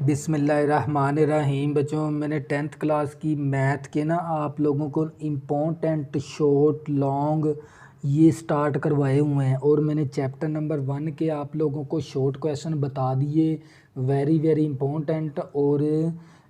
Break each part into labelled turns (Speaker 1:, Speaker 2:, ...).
Speaker 1: बिस्मिल्लाहिर्रहमानिर्रहीम। बच्चों, मैंने 10th क्लास की मैथ के ना आप लोगों को इम्पोर्टेंट शॉर्ट लॉन्ग ये स्टार्ट करवाए हुए हैं और मैंने चैप्टर नंबर 1 के आप लोगों को शॉर्ट क्वेश्चन बता दिए, वेरी वेरी इम्पोर्टेंट और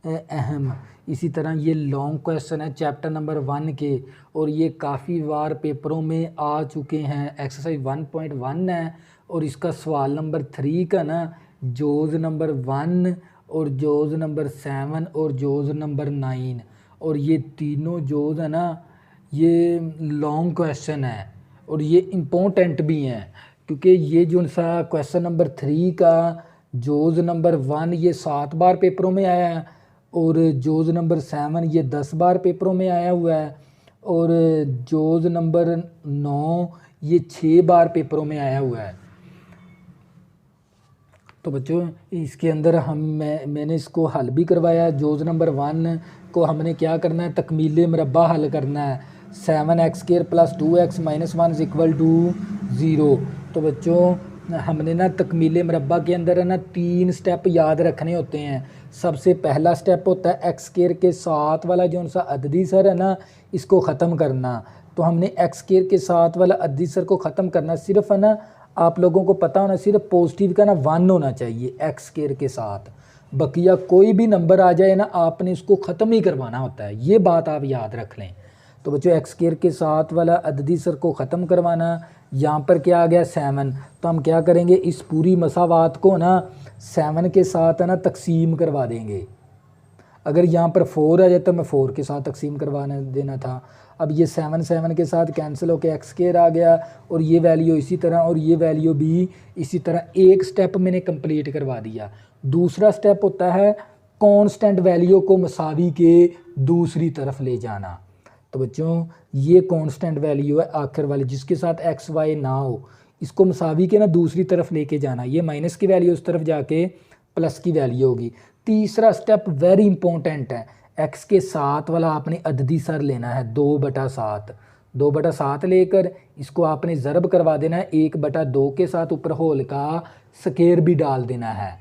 Speaker 1: अहम। इसी तरह ये लॉन्ग क्वेश्चन है चैप्टर नंबर 1 के और ये काफ़ी बार पेपरों में आ चुके हैं। एक्सरसाइज 1.1 है और इसका सवाल नंबर 3 का ना जोज़ नंबर 1 और जोज़ नंबर 7 और जोज़ नंबर 9 और ये तीनों जोज़ है ना, ये लॉन्ग क्वेश्चन है और ये इम्पोर्टेंट भी हैं क्योंकि ये जो सा क्वेश्चन नंबर 3 का जोज़ नंबर 1 ये 7 बार पेपरों में आया है और जोज़ नंबर 7 ये 10 बार पेपरों में आया हुआ है और जोज़ नंबर 9 ये 6 बार पेपरों में आया हुआ है। तो बच्चों इसके अंदर मैंने इसको हल भी करवाया। जोज़ नंबर 1 को हमने क्या करना है, तकमील मरबा हल करना है। 7x² + 2x - 1 = 0। तो बच्चों हमने ना तकमील मरबा के अंदर है ना 3 स्टेप याद रखने होते हैं। सबसे पहला स्टेप होता है x² के साथ वाला जो सा अददी सर है ना, इसको ख़त्म करना। तो हमने x² के साथ वाला अददी सर को ख़त्म करना, सिर्फ है ना आप लोगों को पता होना सिर्फ पॉजिटिव का ना 1 होना चाहिए x² के साथ। बकिया कोई भी नंबर आ जाए ना, आपने इसको ख़त्म ही करवाना होता है, ये बात आप याद रख लें। तो बच्चों x² के साथ वाला अददी सर को ख़त्म करवाना। यहाँ पर क्या आ गया 7, तो हम क्या करेंगे, इस पूरी मसावात को ना 7 के साथ है ना तकसीम करवा देंगे। अगर यहाँ पर 4 आ जाए तो मैं 4 के साथ तकसीम करवाने देना था। अब ये 7 के साथ कैंसिल होकर x² आ गया और ये वैल्यू इसी तरह और ये वैल्यू भी इसी तरह। एक स्टेप मैंने कंप्लीट करवा दिया। दूसरा स्टेप होता है कांस्टेंट वैल्यू को मसावी के दूसरी तरफ ले जाना। तो बच्चों ये कांस्टेंट वैल्यू है आखिर वाली, जिसके साथ x y ना हो, इसको मसावी के ना दूसरी तरफ लेके जाना। ये माइनस की वैल्यू उस तरफ जाके प्लस की वैल्यू होगी। तीसरा स्टेप वेरी इंपॉर्टेंट है, x के साथ वाला आपने अददी सर लेना है 2/7। 2/7 लेकर इसको आपने ज़रब करवा देना है 1/2 के साथ, ऊपर होल का स्केयर भी डाल देना है।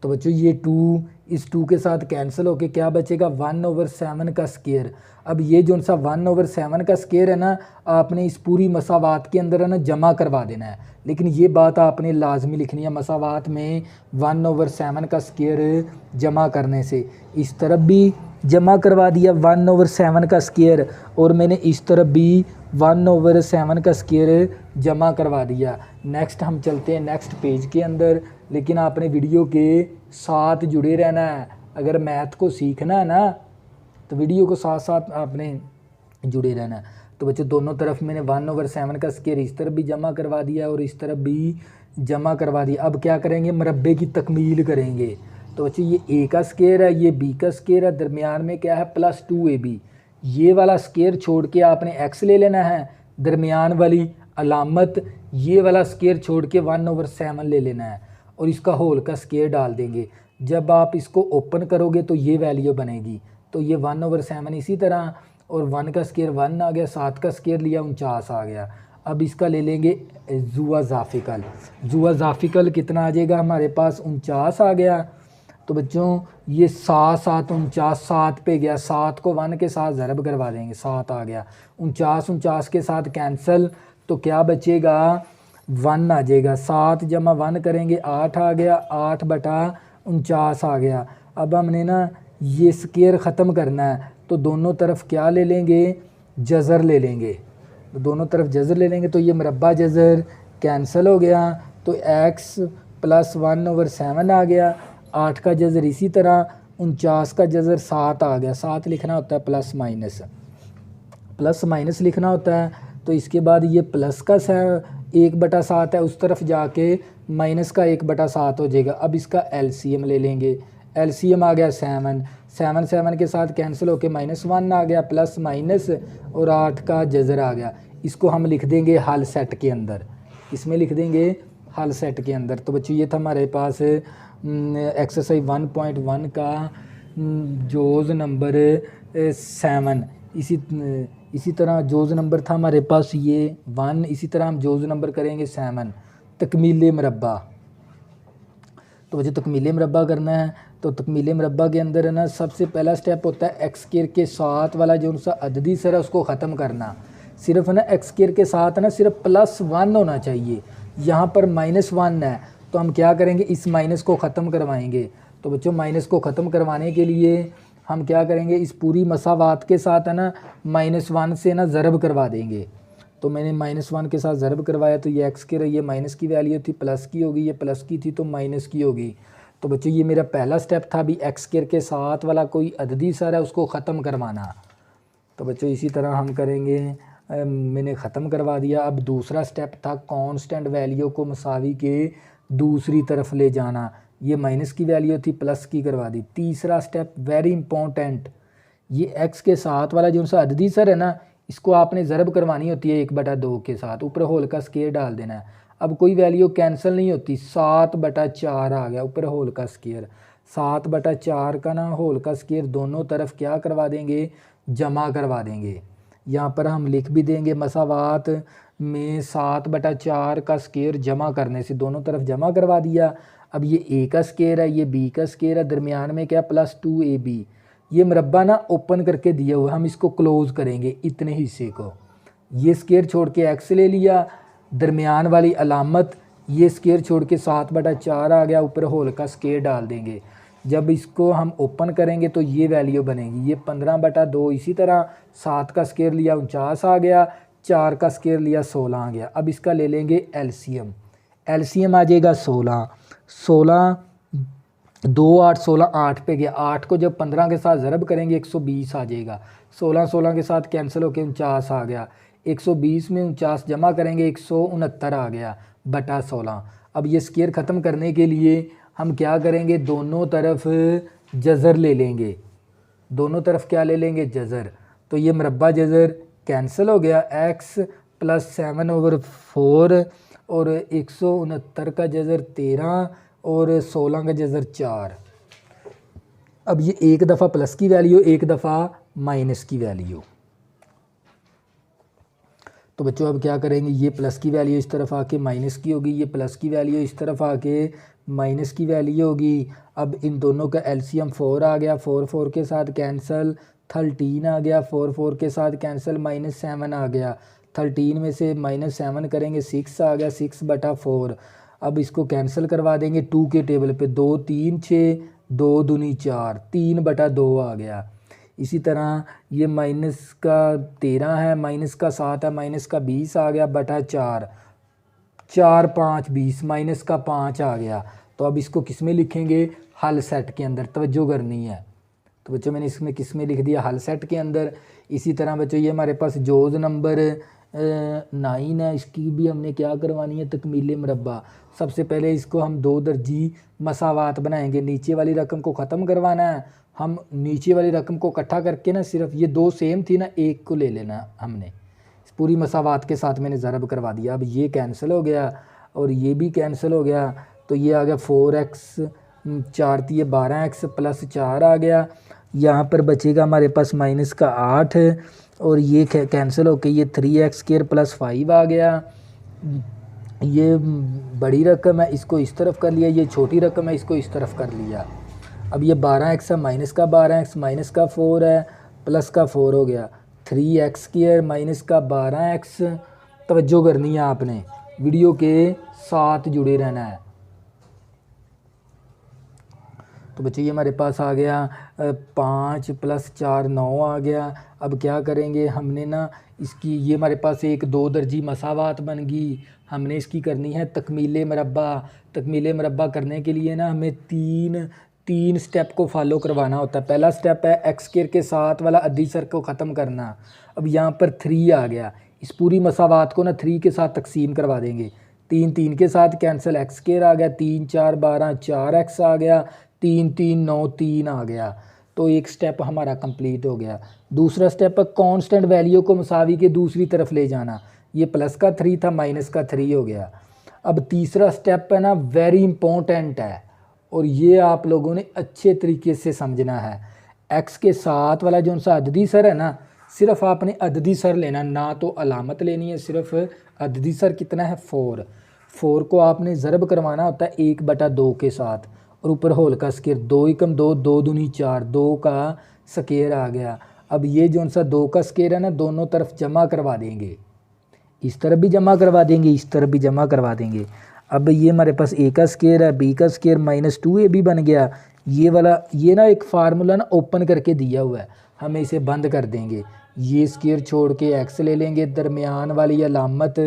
Speaker 1: तो बच्चों ये 2 इस 2 के साथ कैंसिल होके क्या बचेगा, 1/7 का स्केयर। अब ये जो सा 1/7 का स्केयर है ना, आपने इस पूरी मसावात के अंदर है ना जमा करवा देना है। लेकिन ये बात आपने लाजमी लिखनी है, मसावात में 1/7 का स्केयर जमा करने से इस तरफ भी जमा करवा दिया 1/7 का स्केयर और मैंने इस तरफ भी 1/7 का स्केयर जमा करवा दिया। नेक्स्ट हम चलते हैं नेक्स्ट पेज के अंदर, लेकिन आपने वीडियो के साथ जुड़े रहना है। अगर मैथ को सीखना है ना तो वीडियो को साथ साथ आपने जुड़े रहना है। तो बच्चों दोनों तरफ मैंने 1/7 का स्केयर इस तरफ भी जमा करवा दिया और इस तरफ भी जमा करवा दिया। अब क्या करेंगे, मरबे की तकमील करेंगे। तो बच्चों ये a का स्केयर है, ये b का स्केयर है, दरमियान में क्या है +2ab। ये वाला स्केयर छोड़ के आपने x ले लेना है, दरमियान वाली अलामत ये वाला स्केयर छोड़ के 1/7 ले लेना है और इसका होल का स्केयर डाल देंगे। जब आप इसको ओपन करोगे तो ये वैल्यू बनेगी। तो ये 1/7 इसी तरह और 1 का स्केयर 1 आ गया, 7 का स्केयर लिया 49 आ गया। अब इसका ले लेंगे जुआ ज़ाफ़िकल। जुआ ज़ाफ़िकल कितना आ जाएगा हमारे पास, 49 आ गया। तो बच्चों ये 7 7 49 7 पे गया, 7 को 1 के साथ ज़रब करवा देंगे, 7 आ गया। 49 के साथ कैंसिल, तो क्या बचेगा 1 आ जाएगा। 7 × 1 करेंगे 8 आ गया, 8/49 आ गया। अब हमने ना ये स्केयर ख़त्म करना है तो दोनों तरफ क्या ले लेंगे, जज़र ले लेंगे। तो दोनों तरफ जज़र ले लेंगे तो ये मरबा जज़र कैंसिल हो गया। तो x + 1/7 आ गया। 8 का जज़र इसी तरह, 49 का जज़र 7 आ गया। 7 लिखना होता है प्लस माइनस लिखना होता है। तो इसके बाद ये प्लस का 1/7 है, उस तरफ जाके माइनस का 1/7 हो जाएगा। अब इसका एलसीएम ले लेंगे। एलसीएम आ गया 7 के साथ कैंसिल होके -1 आ गया, प्लस माइनस और 8 का जज़र आ गया। इसको हम लिख देंगे हल सेट के अंदर, इसमें लिख देंगे हल सेट के अंदर। तो बच्चों ये था हमारे पास एक्सरसाइज 1.1 का जोज़ नंबर 7। इसी तरह जोज़ नंबर था हमारे पास ये 1, इसी तरह हम जोज़ नंबर करेंगे 7 तकमील मरबा। तो मुझे तकमील मुरब्बा करना है। तो तकमील मुरब्बा के अंदर है ना सबसे पहला स्टेप होता है एक्स स्क्वायर के साथ वाला जो उनका अददी सर है उसको ख़त्म करना। सिर्फ ना एक्स स्क्वायर के साथ ना सिर्फ +1 होना चाहिए, यहाँ पर -1 है तो हम क्या करेंगे, इस माइनस को ख़त्म करवाएंगे। तो बच्चों माइनस को ख़त्म करवाने के लिए हम क्या करेंगे, इस पूरी मसावात के साथ है ना -1 से ना ज़रब करवा देंगे। तो मैंने -1 के साथ ज़रब करवाया तो ये एक्स के रही है, माइनस की वैल्यू थी प्लस की होगी, ये प्लस की थी तो माइनस की होगी। तो बच्चों ये मेरा पहला स्टेप था, अभी एक्स स्क्वायर के साथ वाला कोई अददी सर है उसको ख़त्म करवाना। तो बच्चों इसी तरह हम करेंगे, मैंने ख़त्म करवा दिया। अब दूसरा स्टेप था कांस्टेंट वैल्यू को मसावी के दूसरी तरफ ले जाना, ये माइनस की वैल्यू थी प्लस की करवा दी। तीसरा स्टेप वेरी इंपॉर्टेंट, ये एक्स के साथ वाला जो सा अददी सर है ना इसको आपने ज़रब करवानी होती है 1/2 के साथ, ऊपर होल का स्केयर डाल देना है। अब कोई वैल्यू कैंसिल नहीं होती, 7/4 आ गया ऊपर होल का स्केयर, 7/4 का ना होल का स्केयर दोनों तरफ क्या करवा देंगे, जमा करवा देंगे। यहाँ पर हम लिख भी देंगे मसावात में 7/4 का स्केयर जमा करने से दोनों तरफ जमा करवा दिया। अब ये ए का स्केयर है, ये बी का स्केयर है, दरमियान में क्या +2ab। ये मुरब्बा ना ओपन करके दिया हुआ, हम इसको क्लोज़ करेंगे इतने हिस्से को। ये स्केयर छोड़ के एक्स ले लिया, दरमियान वाली अलामत, ये स्केयर छोड़ के 7/4 आ गया, ऊपर होल का स्केयर डाल देंगे। जब इसको हम ओपन करेंगे तो ये वैल्यू बनेगी, ये 15/2। इसी तरह 7 का स्केयर लिया 49 आ गया, 4 का स्केयर लिया 16 आ गया। अब इसका ले लेंगे एलसीएम, एलसीएम आ जाएगा 16, 2 8 16 8 पे गया, 8 को जब 15 के साथ ज़रब करेंगे 120 आ जाएगा, 16 के साथ कैंसिल होकर 49 आ गया, 120 में 49 जमा करेंगे 169 आ गया बटा 16। अब ये स्केयर ख़त्म करने के लिए हम क्या करेंगे, दोनों तरफ जज़र ले लेंगे, दोनों तरफ क्या ले लेंगे, जज़र। तो ये मुरब्बा जज़र कैंसिल हो गया, x + 7/4 और 169 का जज़र 13 और 16 का जज़र 4। अब ये एक दफ़ा प्लस की वैल्यू, एक दफ़ा माइनस की वैल्यू। तो बच्चों अब क्या करेंगे, ये प्लस की वैल्यू इस तरफ आके माइनस की होगी, ये प्लस की वैल्यू इस तरफ आके माइनस की वैल्यू होगी। अब इन दोनों का एलसीएम 4 आ गया, 4 के साथ कैंसिल, 13 आ गया, 4 के साथ कैंसिल, -7 आ गया, 13 में से -7 करेंगे 6 आ गया, 6/4। अब इसको कैंसिल करवा देंगे 2 के टेबल पे, 2 3 6, 2 दूनी 4, 3/2 आ गया। इसी तरह ये माइनस का 13 है, माइनस का 7 है, माइनस का 20 आ गया बटा 4, 4 5 20, माइनस का 5 आ गया। तो अब इसको किस में लिखेंगे, हल सेट के अंदर, तवज्जो करनी है। तो बच्चों मैंने इसमें किस में लिख दिया, हल सेट के अंदर। इसी तरह बच्चों ये हमारे पास जोज़ नंबर 9 है, इसकी भी हमने क्या करवानी है, तकमील मुरब्बा। सबसे पहले इसको हम 2 दर्जी मसावात बनाएंगे, नीचे वाली रकम को ख़त्म करवाना है। हम नीचे वाली रकम को इकट्ठा करके ना सिर्फ ये 2 सेम थी ना, एक को ले लेना हमने, इस पूरी मसावात के साथ मैंने ज़रब करवा दिया। अब ये कैंसिल हो गया और ये भी कैंसिल हो गया, तो ये आ गया 4x, 4 थी ये 12x + 4 आ गया। यहाँ पर बचेगा हमारे पास माइनस का 8 और ये कैंसिल होके ये 3x² + 5 आ गया। ये बड़ी रकम है, इसको इस तरफ कर लिया, ये छोटी रकम है, इसको इस तरफ कर लिया। अब ये 12x है, माइनस का 12x, माइनस का 4 है, प्लस का 4 हो गया, 3x² माइनस का 12x। तवज्जो करनी है आपने, वीडियो के साथ जुड़े रहना है। तो बच्चों ये हमारे पास आ गया 5 + 4 9 आ गया। अब क्या करेंगे, हमने ना इसकी, ये हमारे पास एक 2 दर्जी मसावात बन गई, हमने इसकी करनी है तकमील मुरब्बा। तकमील मुरब्बा करने के लिए ना हमें तीन स्टेप को फॉलो करवाना होता है। पहला स्टेप है एक्स स्क्वायर के साथ वाला अद्दी सर को ख़त्म करना। अब यहाँ पर 3 आ गया, इस पूरी मसावात को ना 3 के साथ तकसीम करवा देंगे, 3 के साथ कैंसिल, एक्स स्क्वायर आ गया, 3 4 12 4x आ गया, 3 3 9 3 आ गया। तो एक स्टेप हमारा कंप्लीट हो गया। दूसरा स्टेप है कांस्टेंट वैल्यू को मसावी के दूसरी तरफ ले जाना, ये प्लस का 3 था, माइनस का 3 हो गया। अब तीसरा स्टेप है ना वेरी इंपॉर्टेंट है और ये आप लोगों ने अच्छे तरीके से समझना है। एक्स के साथ वाला जो सा अददी सर है ना, सिर्फ आपने अददी सर लेना, ना तो अलामत लेनी है, सिर्फ अददी सर कितना है 4 को आपने ज़रब करवाना होता है 1/2 के साथ। और ऊपर होल का स्केयर 2 एकम 2, 2 दूनी 4, 2 का स्केयर आ गया। अब ये जो सा 2 का स्केयर है ना दोनों तरफ जमा करवा देंगे, इस तरफ भी जमा करवा देंगे, इस तरफ भी जमा करवा देंगे। अब ये हमारे पास ए का स्केयर है, बी का स्केयर -2ab बन गया। ये वाला ये ना एक फार्मूला ना ओपन करके दिया हुआ है, हमें इसे बंद कर देंगे। ये स्केयर छोड़ के x ले लेंगे, दरमियान वाली अलामत,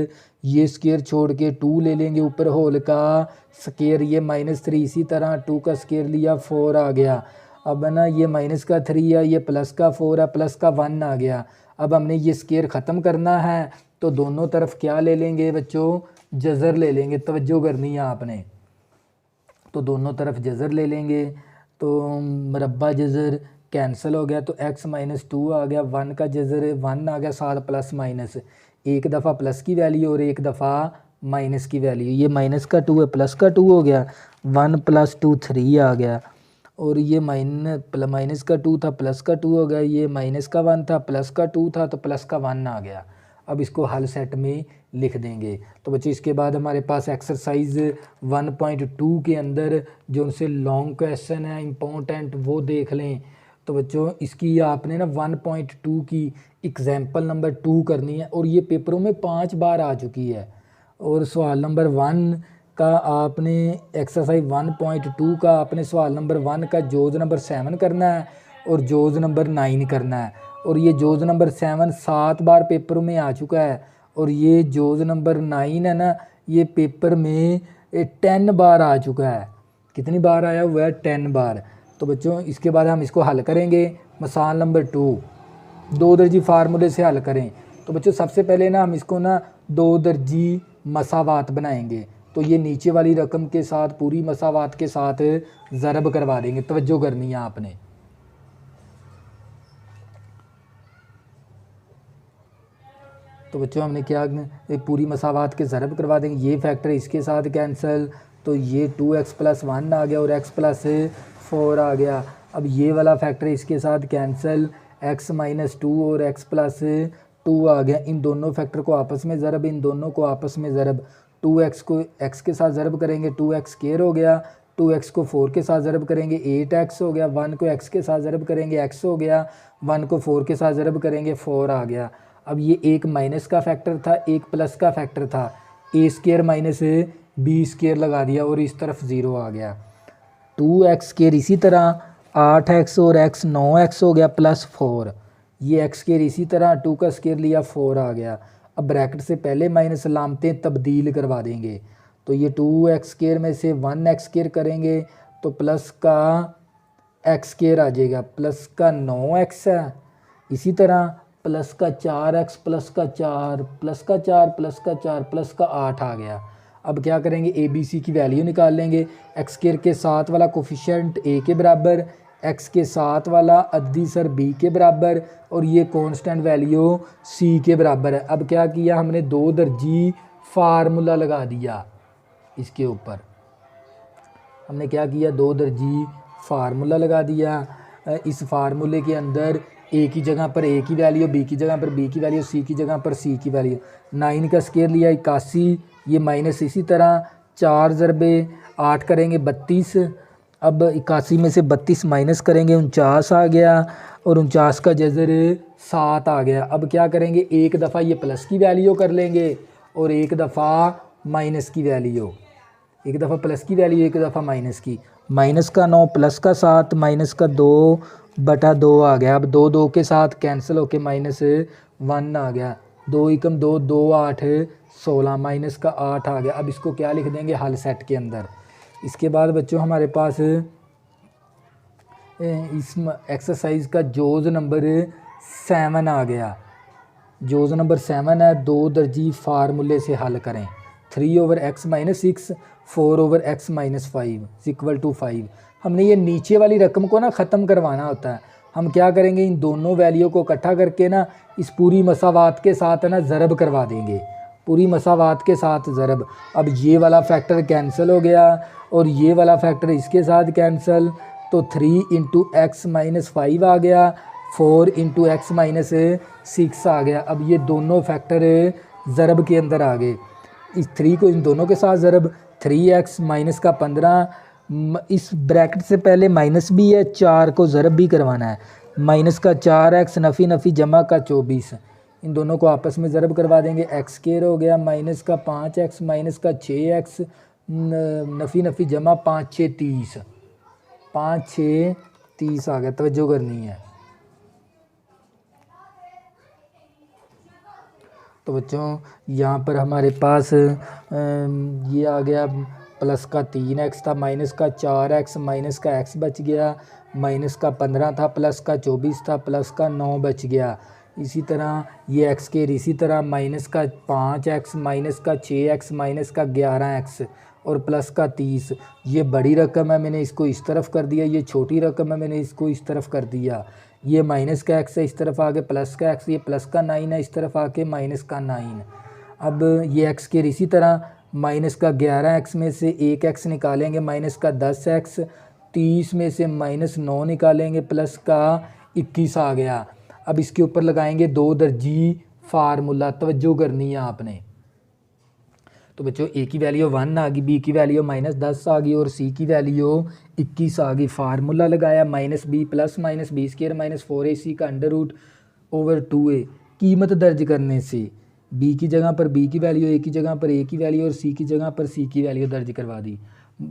Speaker 1: ये स्केयर छोड़ के 2 ले लेंगे, ऊपर होल का स्केयर ये -3, इसी तरह 2 का स्केयर लिया 4 आ गया। अब ना ये माइनस का 3 है, ये प्लस का 4 है, प्लस का 1 आ गया। अब हमने ये स्केयर ख़त्म करना है तो दोनों तरफ क्या ले लेंगे बच्चों, जज़र ले लेंगे। तवज्जो करनी है आपने, तो दोनों तरफ जज़र ले लेंगे। तो मरबा जज़र कैंसिल हो गया, तो x -2 आ गया, 1 का जज़र 1 आ गया, साथ प्लस माइनस, एक दफ़ा प्लस की वैल्यू और एक दफ़ा माइनस की वैल्यू। ये माइनस का 2 है, प्लस का 2 हो गया, 1 + 2 3 आ गया। और ये माइनस का 2 था, प्लस का 2 हो गया, ये माइनस का 1 था, प्लस का 2 था, तो प्लस का 1 आ गया। अब इसको हल सेट में लिख देंगे। तो बच्चों इसके बाद हमारे पास एक्सरसाइज 1.2 के अंदर जो उनसे लॉन्ग क्वेश्चन है इम्पोर्टेंट वो देख लें। तो बच्चों इसकी आपने ना 1.2 की एग्जाम्पल नंबर 2 करनी है, और ये पेपरों में 5 बार आ चुकी है। और सवाल नंबर 1 का आपने एक्सरसाइज 1.2 का आपने सवाल नंबर 1 का जोज नंबर 7 करना है और जोज नंबर 9 करना है। और ये जोज नंबर 7 7 बार पेपर में आ चुका है, और ये जोज नंबर 9 है ना ये पेपर में 10 बार आ चुका है। कितनी बार आया हुआ है? 10 बार। तो बच्चों इसके बाद हम इसको हल करेंगे। मिसाल नंबर 2, 2 दर्जी फार्मूले से हल करें। तो बच्चों सबसे पहले ना हम इसको ना 2 दर्जी मसावात बनाएंगे। तो ये नीचे वाली रकम के साथ पूरी मसावात के साथ ज़रब करवा देंगे। तवज्जो करनी है आपने। तो बच्चों हमने क्या पूरी मसावात के ज़रब करवा देंगे। ये फैक्टर इसके साथ कैंसिल, तो ये 2x + 1 आ गया और x + 4 आ गया। अब ये वाला फैक्टर इसके साथ कैंसिल, x -2 और x + 2 आ गया। इन दोनों फैक्टर को आपस में ज़रब, इन दोनों को आपस में ज़रब। 2x को x के साथ ज़रब करेंगे, 2x स्क्वायर हो गया। 2x को 4 के साथ ज़रब करेंगे, 8x हो गया। 1 को x के साथ ज़रब करेंगे, x हो गया। 1 को 4 के साथ ज़रब करेंगे, 4 आ गया। अब ये एक माइनस का फैक्टर था, एक प्लस का फैक्टर था। a² - b² लगा दिया और इस तरफ 0 आ गया। 2x² इसी तरह 8x और x 9x हो गया +4। ये x² इसी तरह 2 का स्क्वायर लिया 4 आ गया। अब ब्रैकेट से पहले माइनस अलामतें तब्दील करवा देंगे। तो ये 2x² में से 1x² करेंगे तो प्लस का x² आ जाएगा, प्लस का 9x है। इसी तरह प्लस का 4x प्लस का 4 प्लस का 4 प्लस का 4 प्लस का 8 आ गया। अब क्या करेंगे, ABC की वैल्यू निकाल लेंगे। x² के साथ वाला कोफिशिएंट a के बराबर, x के साथ वाला अद्दीसर b के बराबर, और ये कांस्टेंट वैल्यू c के बराबर है। अब क्या किया हमने, 2 दर्जी फार्मूला लगा दिया। इसके ऊपर हमने क्या किया, 2 दर्जी फार्मूला लगा दिया। इस फार्मूले के अंदर a की जगह पर a की वैल्यू, b की जगह पर b की वैल्यू, c की जगह पर c की वैल्यू। 9 का स्क्वायर लिया 81, ये माइनस इसी तरह 4 ज़रबे 8 करेंगे 32। अब 81 में से 32 माइनस करेंगे 49 आ गया, और 49 का जज़र 7 आ गया। अब क्या करेंगे, एक दफ़ा ये प्लस की वैल्यू कर लेंगे और एक दफ़ा माइनस की वैल्यू, एक दफ़ा प्लस की वैल्यू एक दफ़ा माइनस की। माइनस का 9 प्लस का 7 माइनस का 2/2 आ गया। अब 2 2 के साथ कैंसिल होके -1 आ गया। 2 एकम 2 2 8 16 माइनस का 8 आ गया। अब इसको क्या लिख देंगे, हल सेट के अंदर। इसके बाद बच्चों हमारे पास इस एक्सरसाइज का जोज नंबर 7 आ गया। जोज नंबर 7 है, 2 दर्जी फार्मूले से हल करें। 3/x - 6 4/x - 5 = 5। हमने ये नीचे वाली रकम को ना ख़त्म करवाना होता है। हम क्या करेंगे, इन दोनों वैल्यू को इकट्ठा करके ना इस पूरी मसावात के साथ ना ज़रब करवा देंगे, पूरी मसावात के साथ ज़रब। अब ये वाला फैक्टर कैंसिल हो गया और ये वाला फैक्टर इसके साथ कैंसिल, तो 3 × x - 5 आ गया, 4 × x - 6 आ गया। अब ये दोनों फैक्टर ज़रब के अंदर आ गए। इस 3 को इन दोनों के साथ ज़रब, 3x - का 15 इस ब्रैकेट से पहले माइनस भी है, 4 को ज़रब भी करवाना है। माइनस का 4x नफ़ी नफ़ी जमा का 24, इन दोनों को आपस में ज़रब करवा देंगे। एक्स स्क्वायर हो गया माइनस का 5x माइनस का 6x नफ़ी नफ़ी जमा 5 6 30, 5 6 30 आ गया। तवज्जो करनी है। तो बच्चों यहाँ पर हमारे पास ये आ गया प्लस का 3x था, माइनस का 4x माइनस का x बच गया, माइनस का 15 था, प्लस का 24 था, प्लस का 9 बच गया। इसी तरह ये x के इसी तरह माइनस का 5x माइनस का 6x माइनस का 11x और प्लस का 30। ये बड़ी रकम है, मैंने इसको इस तरफ कर दिया। ये छोटी रकम है, मैंने इसको इस तरफ कर दिया। ये माइनस का x है, इस तरफ आके प्लस का x, ये प्लस का 9 है, इस तरफ आके माइनस का 9। अब ये x के इसी तरह माइनस का 11x में से 1x निकालेंगे, माइनस का 10x, 30 में से माइनस 9 निकालेंगे, प्लस का 21 आ गया। अब इसके ऊपर लगाएंगे 2 दर्जी फार्मूला। तवज्जो करनी है आपने। तो बच्चों ए की वैल्यू 1 आ गई, बी की वैल्यू -10 आ गई और सी की वैल्यू 21 आ गई। फार्मूला लगाया minus b plus minus b square minus 4ac का √2a। कीमत दर्ज करने से बी की जगह पर बी की वैल्यू, ए की जगह पर ए की वैल्यू और सी की जगह पर सी की वैल्यू दर्ज करवा दी।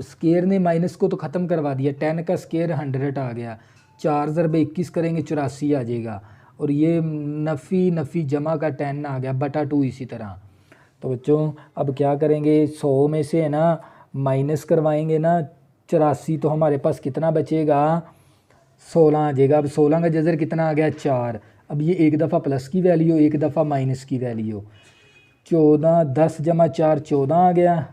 Speaker 1: स्क्वायर ने माइनस को तो ख़त्म करवा दिया। 10 का स्क्वायर 100 आ गया, 4 ज़रब 21 करेंगे 84 आ जाएगा। और ये नफ़ी नफ़ी जमा का 10 आ गया बटा 2 इसी तरह। तो बच्चों अब क्या करेंगे, 100 में से है ना माइनस करवाएंगे ना 84, तो हमारे पास कितना बचेगा, 16 आ जाएगा। अब 16 का जज़र कितना आ गया, 4। अब ये एक दफ़ा प्लस की वैल्यू, एक दफ़ा माइनस की वैल्यू। 14 10 जमा 4 14 आ गया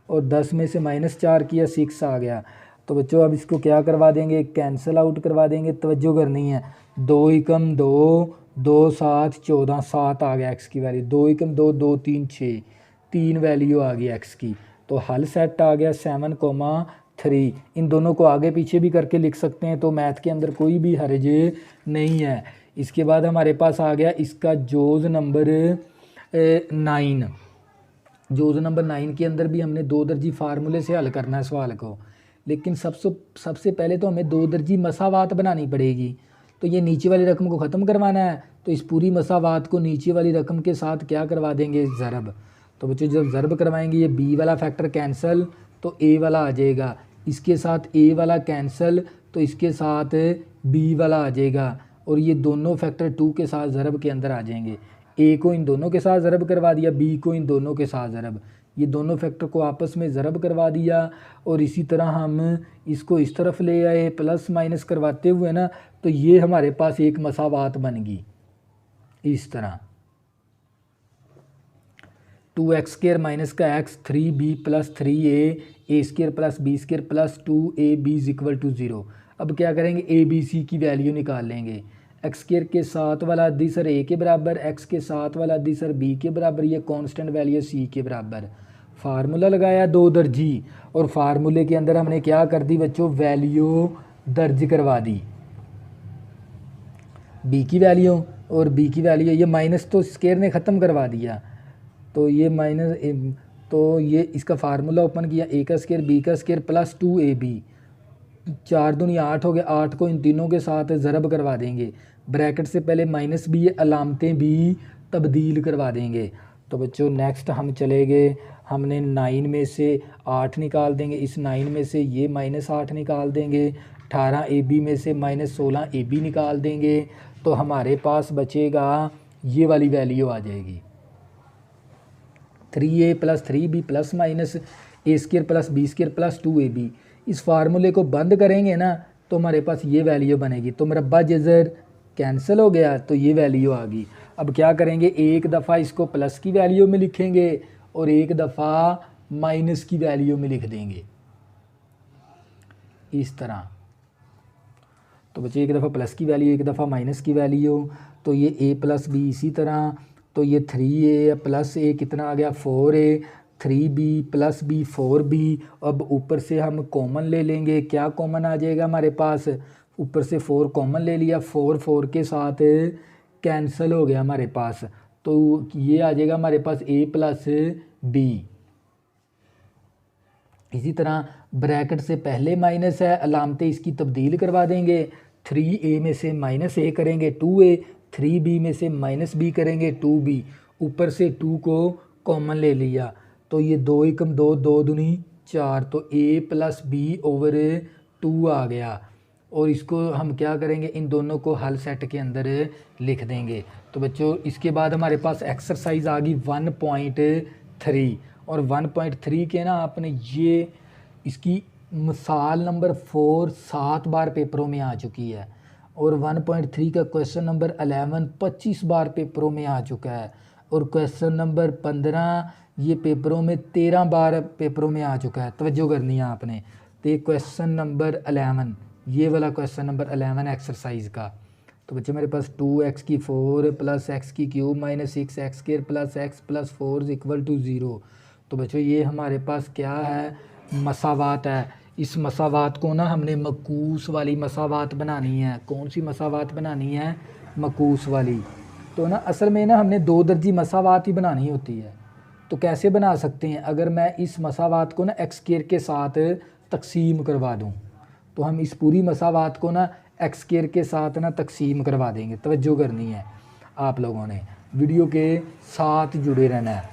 Speaker 1: और 10 में से -4 किया 6 आ गया। तो बच्चों अब इसको क्या करवा देंगे, कैंसिल आउट करवा देंगे। तवज्जो करनी है। 2 एकम 2 2 7 14 7 आ गया एक्स की वैल्यू। 2 एकम 2 2 3 6 3 वैल्यू आ गई एक्स की। तो हल सेट आ गया 7,3। इन दोनों को आगे पीछे भी करके लिख सकते हैं, तो मैथ के अंदर कोई भी हर्ज नहीं है। इसके बाद हमारे पास आ गया इसका जोज़ नंबर 9। जोज़ नंबर 9 के अंदर भी हमने 2 दर्जी फार्मूले से हल करना है सवाल को। लेकिन सबसे पहले तो हमें 2 दर्जी मसावात बनानी पड़ेगी। तो ये नीचे वाली रकम को ख़त्म करवाना है, तो इस पूरी मसावात को नीचे वाली रकम के साथ क्या करवा देंगे, ज़रब। तो बच्चों जब ज़रब करवाएंगे ये बी वाला फैक्टर कैंसिल तो ए वाला आ जाएगा, इसके साथ ए वाला कैंसिल तो इसके साथ बी वाला आ जाएगा और ये दोनों फैक्टर 2 के साथ ज़रब के अंदर आ जाएंगे। ए को इन दोनों के साथ ज़रब करवा दिया, बी को इन दोनों के साथ ज़रब, ये दोनों फैक्टर को आपस में ज़रब करवा दिया। और इसी तरह हम इसको इस तरफ ले आए प्लस माइनस करवाते हुए ना, तो ये हमारे पास एक मसावात बन गई इस तरह। 2x स्क्वायर माइनस का x 3b plus 3a a square plus b square plus 2ab is equal to 0। अब क्या करेंगे, ए बी सी की वैल्यू निकाल लेंगे। एक्स स्क्वायर के साथ वाला अदिसर ए के बराबर, एक्स के साथ वाला अदिसर बी के बराबर, ये कांस्टेंट वैल्यू सी के बराबर। फार्मूला लगाया 2 दर्जी और फार्मूले के अंदर हमने क्या कर दी बच्चों, वैल्यू दर्ज करवा दी बी की वैल्यू और बी की वैल्यू। ये माइनस तो स्क्वायर ने ख़त्म करवा दिया, तो ये माइनस, तो ये इसका फार्मूला ओपन किया, ए का स्क्वायर बी का स्क्वायर प्लस 2ab, 4 दूनी 8 हो गया। 8 को इन तीनों के साथ ज़रब करवा देंगे। ब्रैकेट से पहले माइनस भी, अलामतें भी तब्दील करवा देंगे। तो बच्चों नेक्स्ट हम चले गए, हमने 9 में से 8 निकाल देंगे, इस 9 में से ये -8 निकाल देंगे, 18ab में से -16ab निकाल देंगे, तो हमारे पास बचेगा ये वाली वैल्यू आ जाएगी 3a plus 3b plus minus a square plus b square plus 2ab। इस फार्मूले को बंद करेंगे ना तो हमारे पास ये वैल्यू बनेगी। तो मुरब्बा जज़र कैंसिल हो गया तो ये वैल्यू आ गई। अब क्या करेंगे, एक दफ़ा इसको प्लस की वैल्यू में लिखेंगे और एक दफ़ा माइनस की वैल्यू में लिख देंगे इस तरह। तो बच्चे एक दफ़ा प्लस की वैल्यू, एक दफ़ा माइनस की वैल्यू, तो ये a प्लस बी इसी तरह। तो ये 3a प्लस a कितना आ गया, 4a, 3b plus b 4b। अब ऊपर से हम कॉमन ले लेंगे, क्या कॉमन आ जाएगा हमारे पास, ऊपर से 4 कॉमन ले लिया, 4 4 के साथ कैंसिल हो गया हमारे पास, तो ये आ जाएगा हमारे पास a प्लस b। इसी तरह ब्रैकेट से पहले माइनस है, अलामतें इसकी तब्दील करवा देंगे। 3a में से -a करेंगे 2a, 3b में से -b करेंगे 2b, ऊपर से 2 को कॉमन ले लिया तो ये 2 एकम 2, 2 दूनी 4, तो a + b/2 आ गया। और इसको हम क्या करेंगे, इन दोनों को हल सेट के अंदर लिख देंगे। तो बच्चों इसके बाद हमारे पास एक्सरसाइज आ गई 1.3, और 1.3 के ना आपने ये इसकी मिसाल नंबर 4 7 बार पेपरों में आ चुकी है, और 1.3 का क्वेश्चन नंबर 11 25 बार पेपरों में आ चुका है, और क्वेश्चन नंबर 15 ये पेपरों में 13 बार पेपरों में आ चुका है। तवज्जो करनी है आपने। तो ये क्वेश्चन नंबर 11, ये वाला क्वेश्चन नंबर 11 एक्सरसाइज का। तो बच्चे मेरे पास 2x की 4 + x की क्यूब - 6x² + x + 4 = 0। तो बच्चों ये हमारे पास क्या है, मसावात है। इस मसावात को ना हमने मकूस वाली मसावात बनानी है। कौन सी मसावात बनानी है, मकूस वाली। तो ना असल में ना हमने 2 दर्जी मसावात ही बनानी होती है। तो कैसे बना सकते हैं, अगर मैं इस मसावात को ना x² के साथ तकसीम करवा दूं, तो हम इस पूरी मसावात को ना x² के साथ ना तकसीम करवा देंगे। तवज्जो करनी है आप लोगों ने, वीडियो के साथ जुड़े रहना है।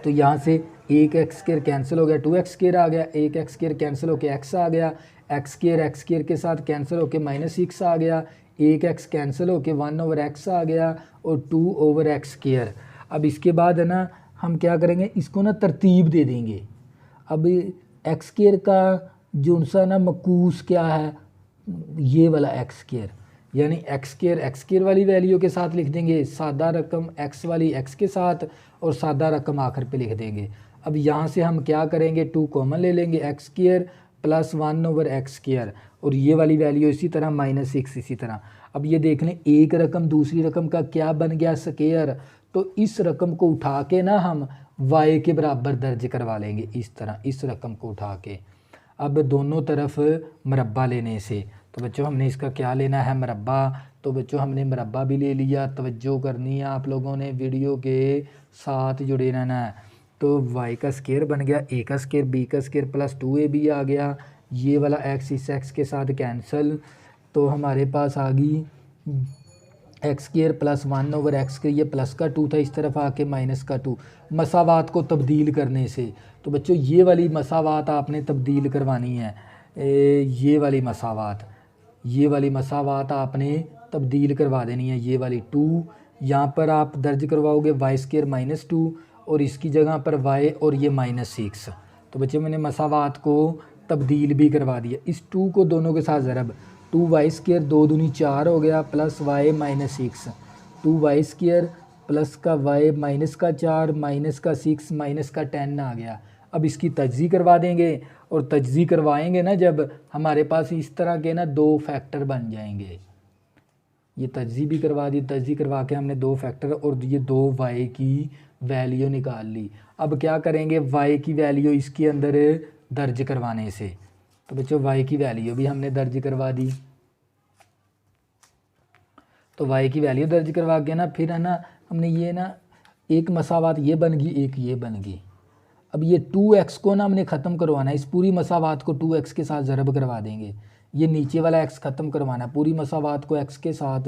Speaker 1: तो यहाँ से एक x² कैंसिल हो गया, 2x² आ गया, एक x² कैंसिल होके x आ गया, x² के साथ कैंसिल होके -6 आ गया, एक x कैंसिल होके 1/x आ गया, और 2/x²। अब इसके बाद है ना हम क्या करेंगे, इसको ना तरतीब दे देंगे। अब x² का जो सा ना मकूस क्या है, ये वाला x², यानी x² वाली वैल्यू के साथ लिख देंगे, सादा रकम x वाली x के साथ, और सादा रकम आखिर पे लिख देंगे। अब यहाँ से हम क्या करेंगे, 2 कॉमन ले लेंगे, x² + 1/x², और ये वाली वैल्यू इसी तरह -6 इसी तरह। अब ये देख लें, एक रकम दूसरी रकम का क्या बन गया, स्क्वायर। तो इस रकम को उठा के ना हम y के बराबर दर्ज करवा लेंगे, इस तरह इस रकम को उठा के। अब दोनों तरफ मरबा लेने से, तो बच्चों हमने इसका क्या लेना है, मरबा। तो बच्चों हमने मरबा भी ले लिया। तवज्जो करनी है आप लोगों ने, वीडियो के साथ जुड़े रहना है। तो y का स्क्वायर बन गया, a का स्क्वायर, b का स्क्वायर + 2ab आ गया। ये वाला x इस x के साथ कैंसिल, तो हमारे पास आ गई x² + 1/x², ये प्लस का 2 था, इस तरफ आके -2। मसावात को तब्दील करने से, तो बच्चों ये वाली मसावात आपने तब्दील करवानी है। ये वाली मसावात आपने तब्दील करवा देनी है। ये वाली 2 यहाँ पर आप दर्ज करवाओगे y² - 2, और इसकी जगह पर y, और ये -6। तो बच्चों मैंने मसावात को तब्दील भी करवा दिया। इस 2 को दोनों के साथ ज़रब, 2y² 2 दूनी 4 हो गया, + y -6, 2y² प्लस का y -4 -6 -10 आ गया। अब इसकी तजज़ी करवा देंगे, और तजज़ी करवाएंगे ना जब, हमारे पास इस तरह के ना 2 फैक्टर बन जाएंगे। ये तजज़ी भी करवा दी, तजज़ी करवा के हमने 2 फैक्टर, और ये 2y की वैल्यू निकाल ली। अब क्या करेंगे, y की वैल्यू इसके अंदर दर्ज करवाने से, तो बच्चों y की वैल्यू भी हमने दर्ज करवा दी। तो y की वैल्यू दर्ज करवा के ना फिर है ना हमने ये ना एक मसावात ये बन गई, एक ये बन गई। अब ये 2x को ना हमने ख़त्म करवाना है, इस पूरी मसावात को 2x के साथ ज़रब करवा देंगे। ये नीचे वाला x ख़त्म करवाना है, पूरी मसावात को x के साथ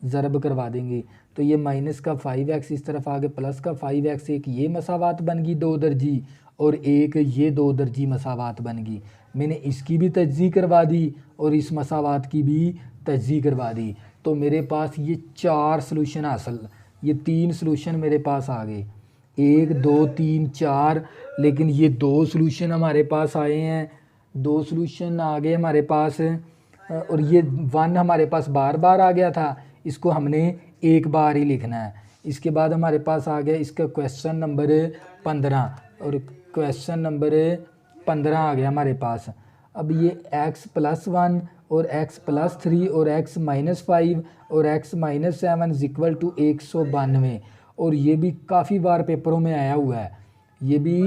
Speaker 1: ज़रब करवा देंगे। तो ये -5x इस तरफ आगे, प्लस का 5x, एक ये मसावात बन गई 2 दर्जी, और एक ये 2 दर्जी मसावात बन गई। मैंने इसकी भी तजज़ी करवा दी, और इस मसावात की भी तजज़ी करवा दी। तो मेरे पास ये 4 सलूशन हासिल, ये 3 सलूशन मेरे पास आ गए, 1 2 3 4। लेकिन ये 2 सलूशन हमारे पास आए हैं, 2 सलूशन आ गए हमारे पास, और ये 1 हमारे पास बार बार आ गया था, इसको हमने एक बार ही लिखना है। इसके बाद हमारे पास आ गया इसका क्वेश्चन नंबर 15, और क्वेश्चन नंबर 15 आ गया हमारे पास। अब ये x + 1 और x + 3 और x - 5 और x - 7 = 192, और ये भी काफ़ी बार पेपरों में आया हुआ है, ये भी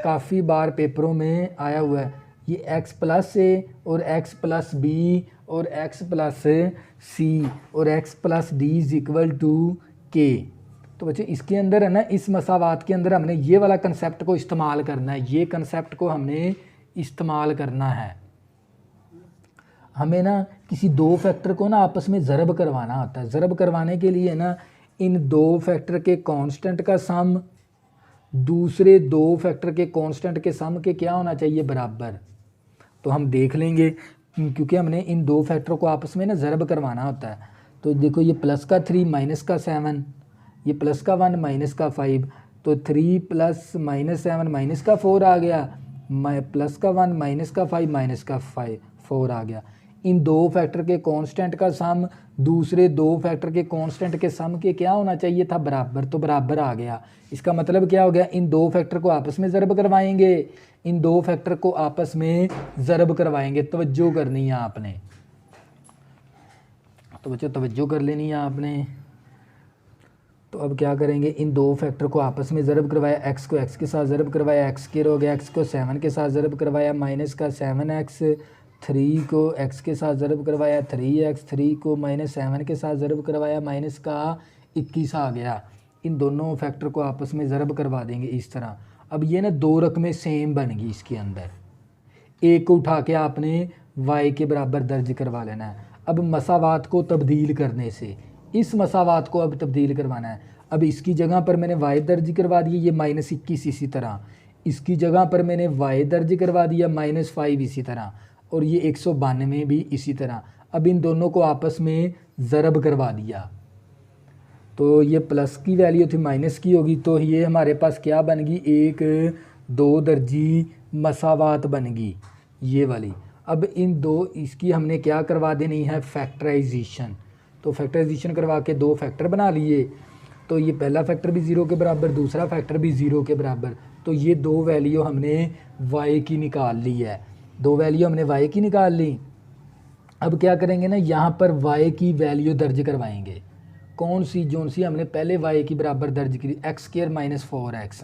Speaker 1: काफ़ी बार पेपरों में आया हुआ है। ये x + a और x + b और x + c और x + d = k। तो बच्चे इसके अंदर है ना, इस मसावात के अंदर हमने ये वाला कंसेप्ट को इस्तेमाल करना है, ये कंसेप्ट को हमने इस्तेमाल करना है। हमें ना किसी दो फैक्टर को ना आपस में ज़रब करवाना होता है। ज़रब करवाने के लिए ना इन दो फैक्टर के कांस्टेंट का सम दूसरे दो फैक्टर के कांस्टेंट के सम के क्या होना चाहिए, बराबर। तो हम देख लेंगे, क्योंकि हमने इन दो फैक्टर को आपस में ना ज़रब करवाना होता है। तो देखो ये प्लस का 3 माइनस का 7, ये प्लस का 1 माइनस का 5, तो 3 प्लस माइनस 7 माइनस का 4 आ गया, प्लस का 1 माइनस का 5 माइनस का 4 आ गया। इन दो फैक्टर के कांस्टेंट का सम दूसरे दो फैक्टर के कांस्टेंट के सम के क्या होना चाहिए था, बराबर। तो बराबर आ गया। इसका मतलब क्या हो गया, इन दो फैक्टर को आपस में ज़रब करवाएंगे, इन दो फैक्टर को आपस में ज़रब करवाएंगे। तवज्जो करनी है आपने, तो बच्चों तवज्जो कर लेनी है आपने। तो अब क्या करेंगे, इन दो फैक्टर को आपस में ज़रब करवाया, x को x के साथ ज़रब करवाया, x स्क्वायर हो गया, x को 7 के साथ ज़रब करवाया, माइनस का 7x, 3 को x के साथ ज़रब करवाया, 3x, 3 को माइनस 7 के साथ ज़रब करवाया, माइनस का 21 आ गया। इन दोनों फैक्टर को आपस में ज़रब करवा देंगे इस तरह। अब ये ना दो रकमें सेम बन गई इसके अंदर, एक को उठा के आपने y के बराबर दर्ज करवा लेना है। अब मसावात को तब्दील करने से इस मसावात को अब तब्दील करवाना है। अब इसकी जगह पर मैंने y दर्ज करवा दिया, ये -21 इसी तरह, इसकी जगह पर मैंने y दर्ज करवा दिया -5 इसी तरह, और ये 192 भी इसी तरह। अब इन दोनों को आपस में ज़रब करवा दिया, तो ये प्लस की वैल्यू थी माइनस की होगी, तो ये हमारे पास क्या बन गई, एक दो दर्जी मसावात बन गई ये वाली। अब इन दो इसकी हमने क्या करवा देनी है, फैक्टराइजेशन। तो फैक्टराइजेशन करवा के दो फैक्टर बना लिए, तो ये पहला फैक्टर भी 0 के बराबर, दूसरा फैक्टर भी 0 के बराबर। तो ये दो वैल्यू हमने y की निकाल ली है, दो वैल्यू हमने y की निकाल ली। अब क्या करेंगे ना, यहाँ पर y की वैल्यू दर्ज करवाएंगे, कौन सी, जोन सी हमने पहले y की बराबर दर्ज करी, x स्क्वायर माइनस 4x।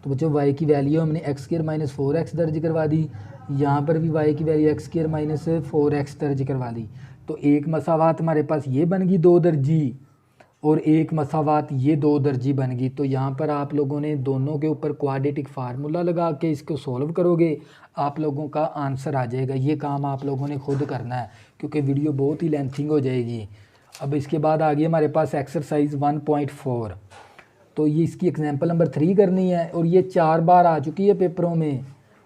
Speaker 1: तो बच्चों y की वैल्यू हमने x स्क्वायर माइनस 4x दर्ज करवा दी, यहाँ पर भी y की value x square minus 4x दर्ज करवा दी। तो एक मसावात हमारे पास ये बन गई दो दर्जी, और एक मसावात ये दो दर्जी बन गई। तो यहाँ पर आप लोगों ने दोनों के ऊपर क्वाड्रेटिक फार्मूला लगा के इसको सॉल्व करोगे, आप लोगों का आंसर आ जाएगा। ये काम आप लोगों ने खुद करना है, क्योंकि वीडियो बहुत ही लेंथिंग हो जाएगी। अब इसके बाद आ गई हमारे पास एक्सरसाइज 1.4, तो ये इसकी एग्जाम्पल नंबर 3 करनी है, और ये 4 बार आ चुकी है पेपरों में।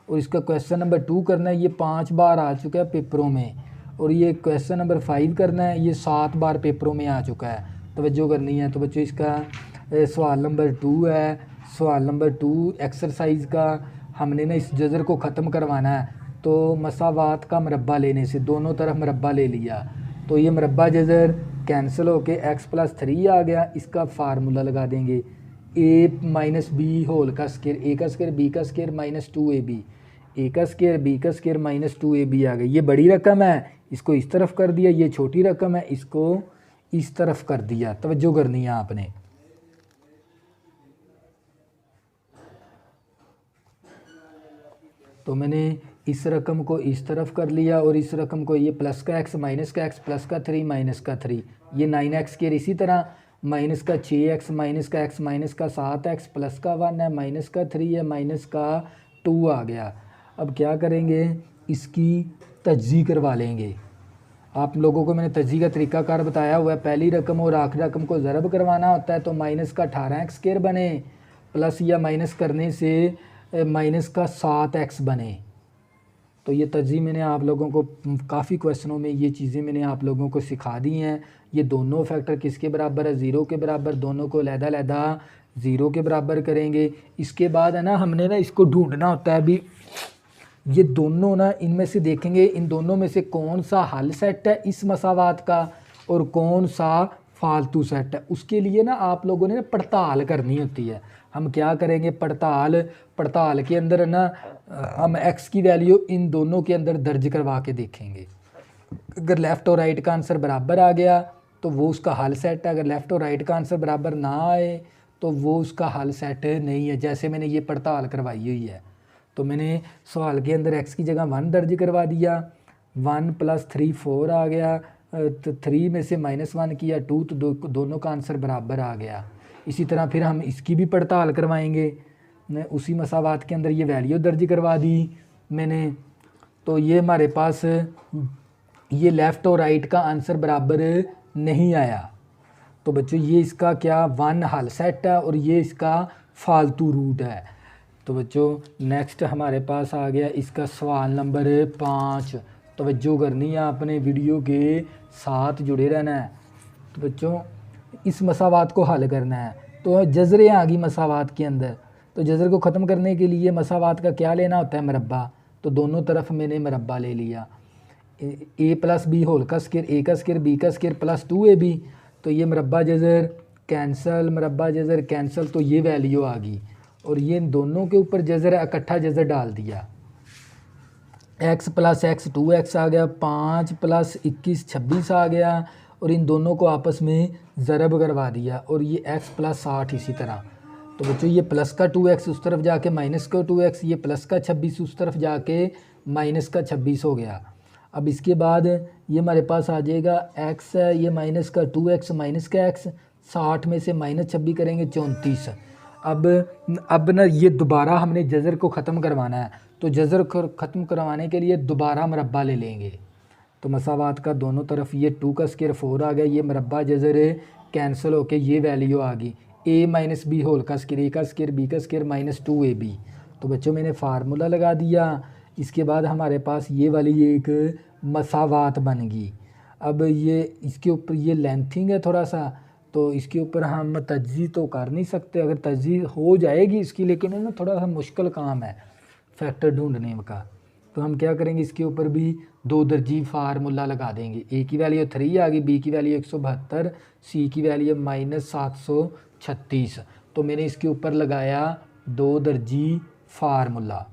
Speaker 1: और इसका क्वेश्चन नंबर 2 करना है, ये 5 बार आ चुका है पेपरों में। और ये क्वेश्चन नंबर 5 करना है, ये 7 बार पेपरों में आ चुका है। तवज्जो करनी है। तो बच्चों इसका सवाल नंबर 2 है, सवाल नंबर 2 एक्सरसाइज का हमने ना इस जज़र को ख़त्म करवाना है। तो मसावात का मरबा लेने से दोनों तरफ मरबा ले लिया, तो ये मरबा जज़र कैंसिल होके x + 3 आ गया। इसका फार्मूला लगा देंगे, a - b होल का स्क्वायर, a का स्क्वायर b का स्क्वायर -2ab, a का स्क्वायर b का स्क्वायर -2ab आ गई। ये बड़ी रकम है, इसको इस तरफ कर दिया, ये छोटी रकम है, इसको इस तरफ कर दिया। तवज्जो करनी है आपने। तो मैंने इस रकम को इस तरफ कर लिया, और इस रकम को, ये प्लस का x माइनस का x प्लस का 3 माइनस का 3, ये 9x के इसी तरह, माइनस का 6x माइनस का x माइनस का 7x प्लस का 1 है, माइनस का 3 है, माइनस का 2 आ गया। अब क्या करेंगे, इसकी तज्जी करवा लेंगे। आप लोगों को मैंने तज्जी का तरीकाकार बताया हुआ है। पहली रकम और आखिरी रकम को ज़रब करवाना होता है, तो माइनस का 18x स्क्वायर बने, प्लस या माइनस करने से माइनस का 7x बने। तो ये तज्जी मैंने आप लोगों को काफ़ी क्वेश्चनों में ये चीज़ें मैंने आप लोगों को सिखा दी हैं। ये दोनों फैक्टर किसके बराबर है, 0 के बराबर, दोनों को अलहदा 0 के बराबर करेंगे। इसके बाद है ना, हमने ना इसको ढूंढना होता है अभी, ये दोनों ना इनमें से देखेंगे, इन दोनों में से कौन सा हल सेट है इस मसावात का और कौन सा फालतू सेट है। उसके लिए ना आप लोगों ने ना पड़ताल करनी होती है। हम क्या करेंगे, पड़ताल के अंदर ना हम x की वैल्यू इन दोनों के अंदर दर्ज करवा के देखेंगे। अगर लेफ़्ट और राइट का आंसर बराबर आ गया तो वो उसका हल सेट है, अगर लेफ़्ट और राइट का आंसर बराबर ना आए तो वो उसका हल सेट नहीं है। जैसे मैंने ये पड़ताल करवाई हुई है, तो मैंने सवाल के अंदर x की जगह 1 दर्ज करवा दिया, 1 + 3 4 आ गया, तो 3 में से -1 किया 2, तो दोनों का आंसर बराबर आ गया। इसी तरह फिर हम इसकी भी पड़ताल करवाएंगे, उसी मसावात के अंदर ये वैल्यू दर्ज करवा दी, मैंने, तो ये हमारे पास ये लेफ़्ट और राइट का आंसर बराबर नहीं आया। तो बच्चों ये इसका क्या 1 हल सेट है और ये इसका फालतू रूट है। तो बच्चों नेक्स्ट हमारे पास आ गया इसका सवाल नंबर 5। तवज्जो करनी है, आपने वीडियो के साथ जुड़े रहना है। तो बच्चों इस मसावात को हल करना है। तो जज़रें आ गई मसावात के अंदर, तो जज़र को ख़त्म करने के लिए मसावात का क्या लेना होता है, मरबा। तो दोनों तरफ मैंने मरबा ले लिया। ए प्लस बी होल का स्क्वायर, ए का स्क्वायर बी का स्क्वायर प्लस 2ab। तो ये मरबा जज़र कैंसल, मरबा जज़र कैंसल, तो ये वैल्यू आ गई। और ये दोनों के ऊपर जज़र इकट्ठा जज़र डाल दिया। x प्लस एक्स 2x आ गया, 5 प्लस 21 26 आ गया। और इन दोनों को आपस में ज़रब करवा दिया। और ये x प्लस 60 इसी तरह। तो बच्चों ये प्लस का 2x उस तरफ जाके माइनस का 2x, ये प्लस का 26 उस तरफ जाके माइनस का 26 हो गया। अब इसके बाद ये हमारे पास आ जाएगा x है, ये माइनस का 2x माइनस का x, 60 में से माइनस 26 करेंगे 34। अब ना ये दोबारा हमने जज़र को ख़त्म करवाना है। तो जज़र को ख़त्म करवाने के लिए दोबारा मरबा ले लेंगे। तो मसावात का दोनों तरफ ये 2 का स्क्वायर 4 आ गया, ये मरबा जज़र कैंसिल होके ये वैल्यू आ गई। a माइनस बी होल का स्क्वायर, a का स्क्वायर बी का स्क्वायर माइनस 2ab। तो बच्चों मैंने फार्मूला लगा दिया। इसके बाद हमारे पास ये वाली एक मसावात बन गई। अब ये इसके ऊपर ये लेंथिंग है थोड़ा सा, तो इसके ऊपर हम तजज़ी तो कर नहीं सकते। अगर तजज़ी हो जाएगी इसकी, लेकिन है ना थोड़ा सा मुश्किल काम है फैक्टर ढूंढने का। तो हम क्या करेंगे, इसके ऊपर भी 2 दर्जी फार्मूला लगा देंगे। ए की वैल्यू 3 आ गई, बी की वैल्यू 172, सी की वैल्यू माइनस 736। तो मैंने इसके ऊपर लगाया 2 दर्जी फार्मूला।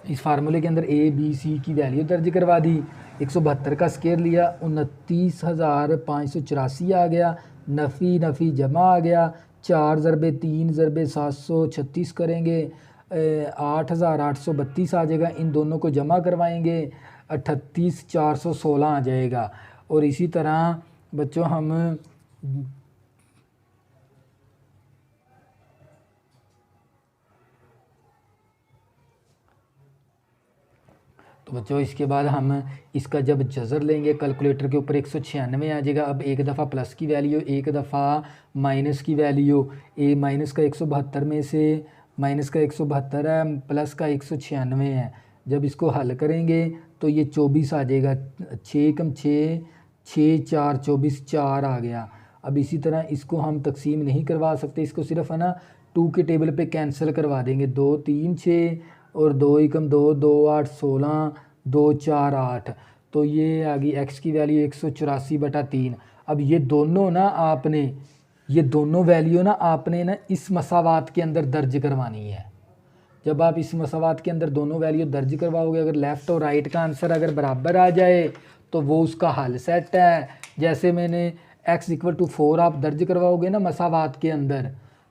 Speaker 1: इस फार्मूले के अंदर ए बी सी की वैल्यू दर्ज करवा दी। 172 का स्क्वायर लिया, 29,584 आ गया। नफ़ी नफ़ी जमा आ गया, 4 ज़रबे 3 ज़रबे 736 करेंगे, 8,832 आ जाएगा। इन दोनों को जमा करवाएंगे, 38,416 आ जाएगा। और इसी तरह बच्चों हम तो बच्चों इसके बाद हम इसका जब जज़र लेंगे कैलकुलेटर के ऊपर 196 आ जाएगा। अब एक दफ़ा प्लस की वैल्यू, एक दफ़ा माइनस की वैल्यू। ए माइनस का 172 में से माइनस का 172 है, प्लस का 196 है। जब इसको हल करेंगे तो ये 24 आ जाएगा। 6 कम 6, 6 4 24, 4 आ गया। अब इसी तरह इसको हम तकसीम नहीं करवा सकते, इसको सिर्फ है ना 2 के टेबल पे कैंसिल करवा देंगे। 2 3 6 और 2 एकम 2, 2 8 16, 2 4 8। तो ये आ गई x की वैल्यू 184/3। अब ये दोनों ना आपने, ये दोनों वैल्यू ना आपने ना इस मसावात के अंदर दर्ज करवानी है। जब आप इस मसावात के अंदर दोनों वैल्यू दर्ज करवाओगे, अगर लेफ़्ट और राइट का आंसर अगर बराबर आ जाए तो वो उसका हल सेट है। जैसे मैंने x = 4 आप दर्ज करवाओगे ना मसावात के अंदर,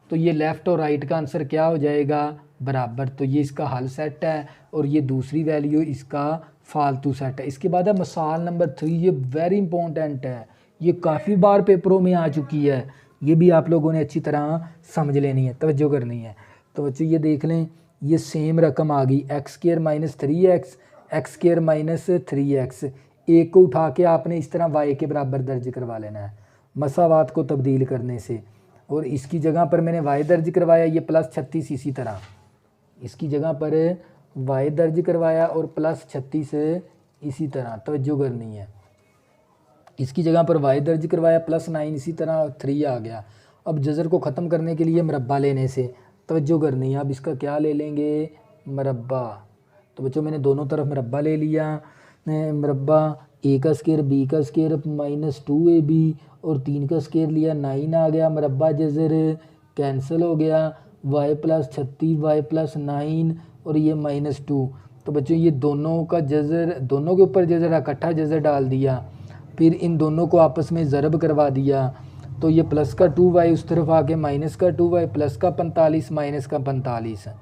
Speaker 1: तो ये लेफ़्ट और राइट का आंसर क्या हो जाएगा, बराबर। तो ये इसका हल सेट है और ये दूसरी वैल्यू इसका फालतू सेट है। इसके बाद है मसाल नंबर 3। ये वेरी इंपॉर्टेंट है, ये काफ़ी बार पेपरों में आ चुकी है। ये भी आप लोगों ने अच्छी तरह समझ लेनी है, तवज्जो करनी है। तो बच्चों ये देख लें, ये सेम रकम आ गई, x² - 3x, x² - 3x। एक को उठा के आपने इस तरह y के बराबर दर्ज करवा लेना है मसावात को तब्दील करने से। और इसकी जगह पर मैंने y दर्ज करवाया, ये +36 इसी तरह इसकी जगह पर y दर्ज करवाया और +36 इसी तरह, तवज्जो करनी है। इसकी जगह पर y दर्ज करवाया, +9 इसी तरह 3 आ गया। अब जज़र को ख़त्म करने के लिए मरबा लेने से, तवज्जो करनी है। अब इसका क्या ले लेंगे, मरबा। तो बच्चों मैंने दोनों तरफ मरबा ले लिया। मरबा a का स्क्वायर b का स्क्वायर -2ab और 3 का स्क्वायर लिया, 9 आ गया। मरबा जज़र कैंसिल हो गया, y + 36 y + 9 और ये -2। तो बच्चों ये दोनों का जज़र, दोनों के ऊपर जज़र इकट्ठा जज़र डाल दिया, फिर इन दोनों को आपस में ज़रब करवा दिया। तो ये प्लस का 2y उस तरफ आके माइनस का 2y, प्लस का 45 माइनस का 45।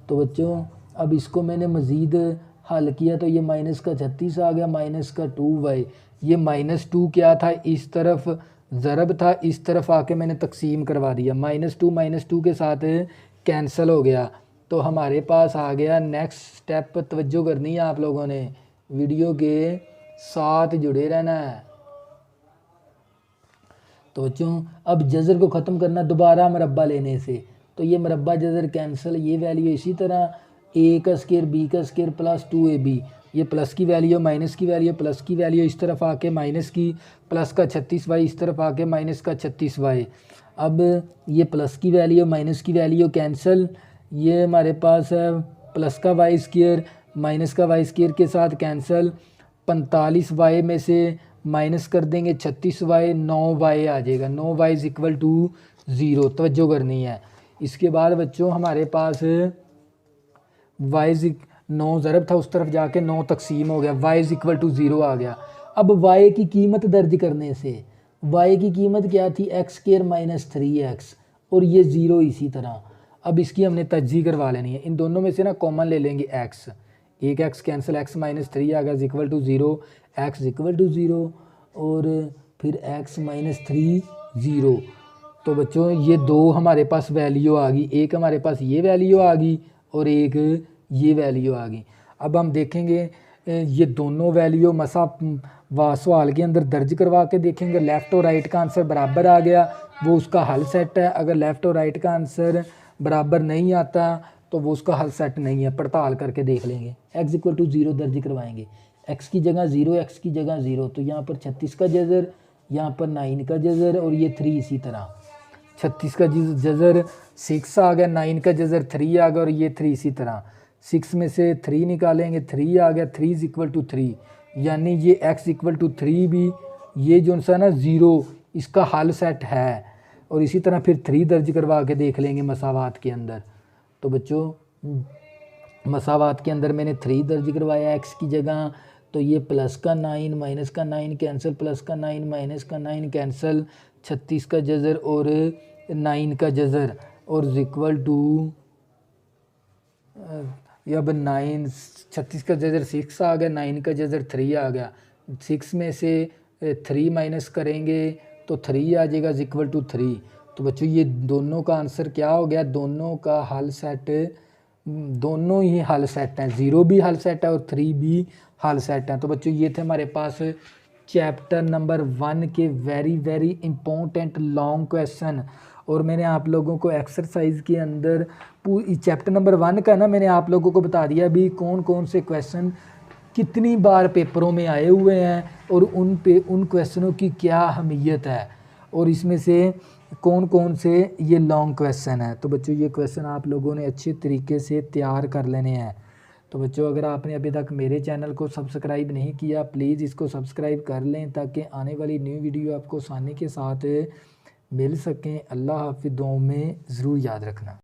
Speaker 1: तो बच्चों अब इसको मैंने मज़ीद हल किया तो ये माइनस का 36 आ गया, माइनस का 2y। ये -2 क्या था, इस तरफ ज़रब था, इस तरफ आके मैंने तकसीम करवा दिया। -2 के साथ कैंसिल हो गया, तो हमारे पास आ गया नेक्स्ट स्टेप। तवज्जो करनी है आप लोगों ने, वीडियो के साथ जुड़े रहना है। तो बच्चों अब जज़र को ख़त्म करना दोबारा मरबा लेने से, तो ये मरबा जज़र कैंसिल, ये वैल्यू इसी तरह ए का स्केयर बी का स्केयर प्लस 2ab, ये प्लस की वैल्यू माइनस की वैल्यू, प्लस की वैल्यू इस तरफ आके माइनस की, प्लस का 36y इस तरफ आके माइनस का 36y। अब ये प्लस की वैल्यू माइनस की वैल्यू कैंसिल, ये हमारे पास है प्लस का वाई स्केयर माइनस का वाई स्केयर के साथ कैंसिल, 45y में से माइनस कर देंगे 36y, 9y आ जाएगा, 9y इज इक्वल टू 0। तवज्जो करनी है। इसके बाद बच्चों हमारे पास y 9 ज़रब था, उस तरफ जाके 9 तकसीम हो गया, y इज इक्वल टू 0 आ गया। अब y की कीमत दर्ज करने से, y की कीमत क्या थी, एक्स स्केयर माइनस 3x, और ये 0 इसी तरह। अब इसकी हमने तज्जी करवा लेनी है, इन दोनों में से ना कॉमन ले लेंगे x, एक x कैंसिल, x माइनस 3 आ गया is equal to 0, x equal to 0, और फिर x माइनस 3 0। तो बच्चों ये दो हमारे पास वैल्यू आ गई, एक हमारे पास ये वैल्यू आ गई और एक ये वैल्यू आ गई। अब हम देखेंगे ये दोनों वैल्यू मसा सवाल के अंदर दर्ज करवा के देखेंगे, लेफ़्ट और राइट का आंसर बराबर आ गया वो उसका हल सेट है, अगर लेफ़्ट और राइट का आंसर बराबर नहीं आता तो वो उसका हल सेट नहीं है, पड़ताल करके देख लेंगे। x इक्वल टू 0 दर्ज करवाएंगे, x की जगह 0, x की जगह 0, तो यहाँ पर 36 का जज़र, यहाँ पर 9 का जज़र, और ये 3 इसी तरह। 36 का जज़र 6 आ गया, 9 का जज़र 3 आ गया, और ये 3 इसी तरह। 6 में से 3 निकालेंगे, 3 आ गया, 3 इज इक्वल टू 3, यानी ये x इक्वल टू 3 भी ये जो सा ना 0 इसका हल सेट है। और इसी तरह फिर 3 दर्ज करवा के देख लेंगे मसावात के अंदर। तो बच्चों मसावात के अंदर मैंने 3 दर्ज करवाया x की जगह, तो ये प्लस का 9 माइनस का 9 कैंसिल, प्लस का 9 माइनस का 9 कैंसिल, 36 का जज़र और 9 का जज़र, और इक्वल टू अब 9 36 का जज़र 6 आ गया, 9 का जज़र 3 आ गया, 6 में से 3 माइनस करेंगे तो 3 आ जाएगा इक्वल टू 3। तो बच्चों ये दोनों का आंसर क्या हो गया, दोनों का हल सेट, दोनों ही हल सेट हैं, 0 भी हल सेट है और 3 भी हल सेट हैं। तो बच्चों ये थे हमारे पास चैप्टर नंबर 1 के वेरी इम्पोर्टेंट लॉन्ग क्वेश्चन। और मैंने आप लोगों को एक्सरसाइज के अंदर पूरी चैप्टर नंबर 1 का ना मैंने आप लोगों को बता दिया भी कौन कौन से क्वेश्चन कितनी बार पेपरों में आए हुए हैं और उन क्वेश्चनों की क्या अहमियत है, और इसमें से कौन कौन से ये लॉन्ग क्वेश्चन है। तो बच्चों ये क्वेश्चन आप लोगों ने अच्छे तरीके से तैयार कर लेने हैं। तो बच्चों अगर आपने अभी तक मेरे चैनल को सब्सक्राइब नहीं किया, प्लीज़ इसको सब्सक्राइब कर लें ताकि आने वाली न्यू वीडियो आपको आसानी के साथ मिल सकें। अल्लाह हाफ़िज़, दुआओं में ज़रूर याद रखना।